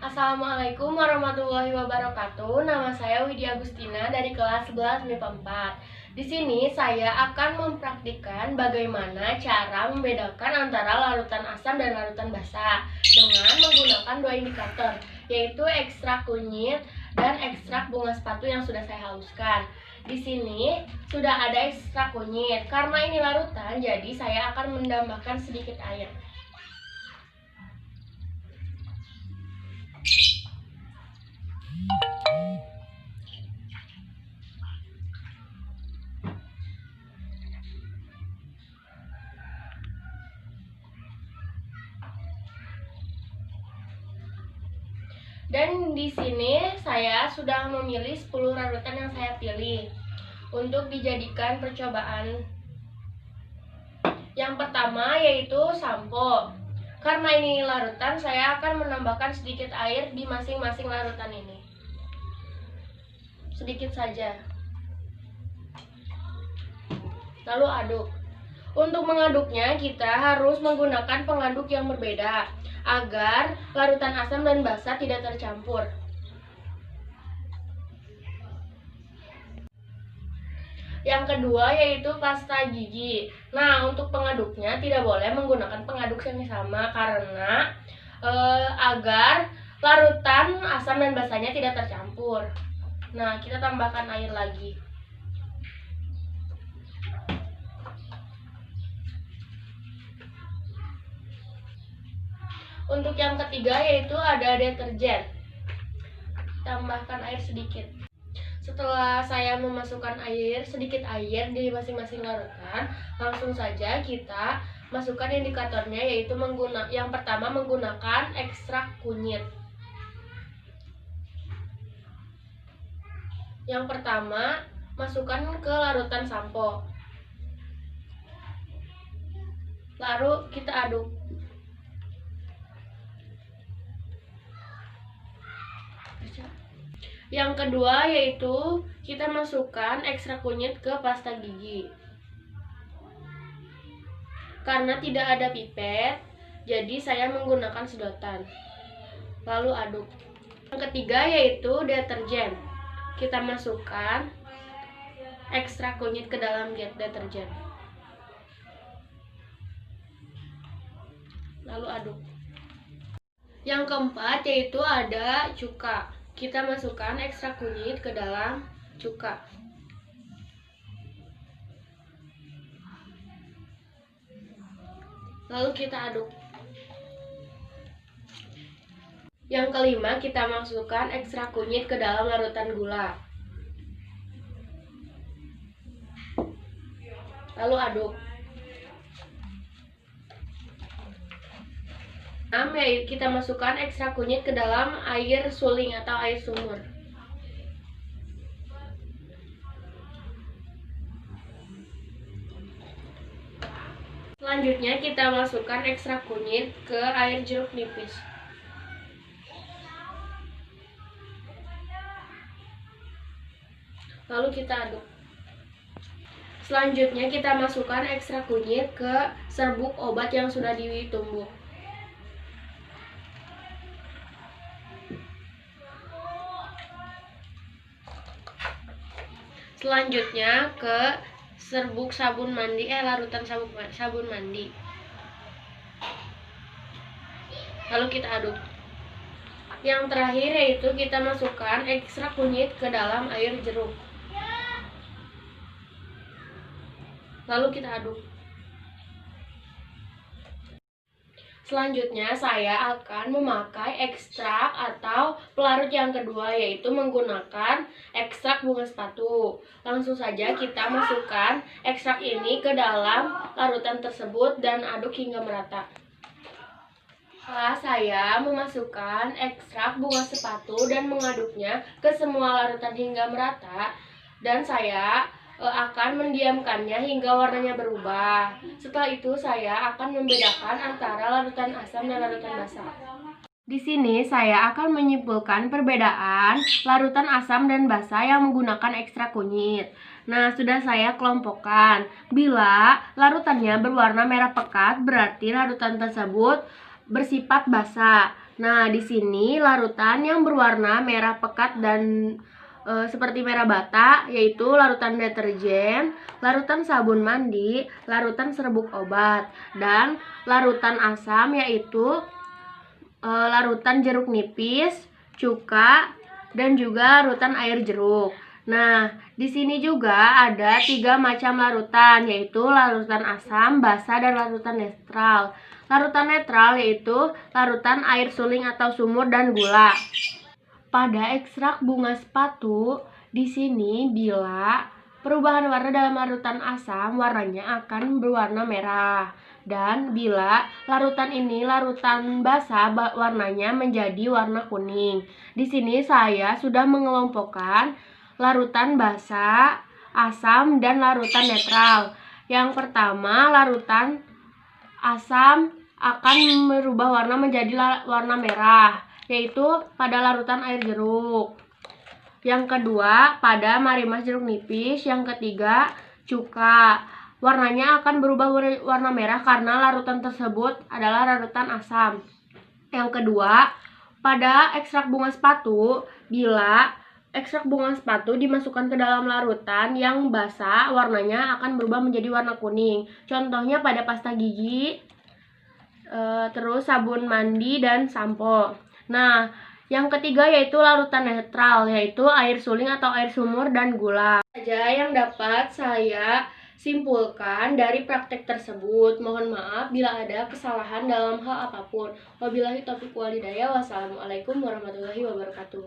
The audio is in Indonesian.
Assalamualaikum warahmatullahi wabarakatuh. Nama saya Widya Agustina dari kelas 11 MIPA 4. Di sini saya akan mempraktikkan bagaimana cara membedakan antara larutan asam dan larutan basa dengan menggunakan dua indikator, yaitu ekstrak kunyit dan ekstrak bunga sepatu yang sudah saya haluskan. Di sini sudah ada ekstrak kunyit. Karena ini larutan, jadi saya akan menambahkan sedikit air. Dan di sini saya sudah memilih 10 larutan yang saya pilih untuk dijadikan percobaan. Yang pertama yaitu sampo. Karena ini larutan, saya akan menambahkan sedikit air di masing-masing larutan ini. Sedikit saja. Lalu aduk. Untuk mengaduknya, kita harus menggunakan pengaduk yang berbeda agar larutan asam dan basa tidak tercampur. Yang kedua yaitu pasta gigi. Nah, untuk pengaduknya tidak boleh menggunakan pengaduk yang sama karena agar larutan asam dan basanya tidak tercampur. Nah, kita tambahkan air lagi. Untuk yang ketiga yaitu ada deterjen. Tambahkan air sedikit. Setelah saya memasukkan sedikit air di masing-masing larutan, langsung saja kita masukkan indikatornya, yaitu yang pertama menggunakan ekstrak kunyit. Yang pertama masukkan ke larutan sampo. Lalu kita aduk. Yang kedua yaitu kita masukkan ekstrak kunyit ke pasta gigi. Karena tidak ada pipet, jadi saya menggunakan sedotan. Lalu aduk. Yang ketiga yaitu deterjen. Kita masukkan ekstrak kunyit ke dalam deterjen. Lalu aduk. Yang keempat yaitu ada cuka. Kita masukkan ekstrak kunyit ke dalam cuka. Lalu kita aduk. Yang kelima, kita masukkan ekstrak kunyit ke dalam larutan gula. Lalu aduk. Kita masukkan ekstrak kunyit ke dalam air suling atau air sumur. Selanjutnya kita masukkan ekstrak kunyit ke air jeruk nipis. Lalu kita aduk. Selanjutnya kita masukkan ekstrak kunyit ke serbuk obat yang sudah ditumbuk. Selanjutnya ke serbuk sabun mandi, larutan sabun mandi. Lalu kita aduk. Yang terakhir yaitu kita masukkan ekstrak kunyit ke dalam air jeruk. Lalu kita aduk. Selanjutnya saya akan memakai ekstrak atau pelarut yang kedua, yaitu menggunakan ekstrak bunga sepatu. Langsung saja kita masukkan ekstrak ini ke dalam larutan tersebut dan aduk hingga merata. Setelah saya memasukkan ekstrak bunga sepatu dan mengaduknya ke semua larutan hingga merata, dan saya akan mendiamkannya hingga warnanya berubah. Setelah itu saya akan membedakan antara larutan asam dan larutan basa. Di sini saya akan menyimpulkan perbedaan larutan asam dan basa yang menggunakan ekstrak kunyit. Nah, sudah saya kelompokkan. Bila larutannya berwarna merah pekat, berarti larutan tersebut bersifat basa. Nah, di sini larutan yang berwarna merah pekat dan seperti merah bata, yaitu larutan deterjen, larutan sabun mandi, larutan serbuk obat, dan larutan asam, yaitu larutan jeruk nipis, cuka, dan juga larutan air jeruk. Nah, di sini juga ada 3 macam larutan, yaitu larutan asam, basa, dan larutan netral. Larutan netral yaitu larutan air suling atau sumur dan gula. Pada ekstrak bunga sepatu, di sini bila perubahan warna dalam larutan asam, warnanya akan berwarna merah. Dan bila larutan ini larutan basa, warnanya menjadi warna kuning. Di sini saya sudah mengelompokkan larutan basa, asam, dan larutan netral. Yang pertama, larutan asam akan merubah warna menjadi warna merah, yaitu pada larutan air jeruk. Yang kedua, pada marimas jeruk nipis. Yang ketiga, cuka. Warnanya akan berubah warna merah karena larutan tersebut adalah larutan asam. Yang kedua, pada ekstrak bunga sepatu, bila ekstrak bunga sepatu dimasukkan ke dalam larutan yang basah, warnanya akan berubah menjadi warna kuning. Contohnya pada pasta gigi, terus sabun mandi dan sampo. Nah, yang ketiga yaitu larutan netral, yaitu air suling atau air sumur dan gula. Saja yang dapat saya simpulkan dari praktek tersebut. Mohon maaf bila ada kesalahan dalam hal apapun. Wabillahi taufiq wal hidayah. Wassalamualaikum warahmatullahi wabarakatuh.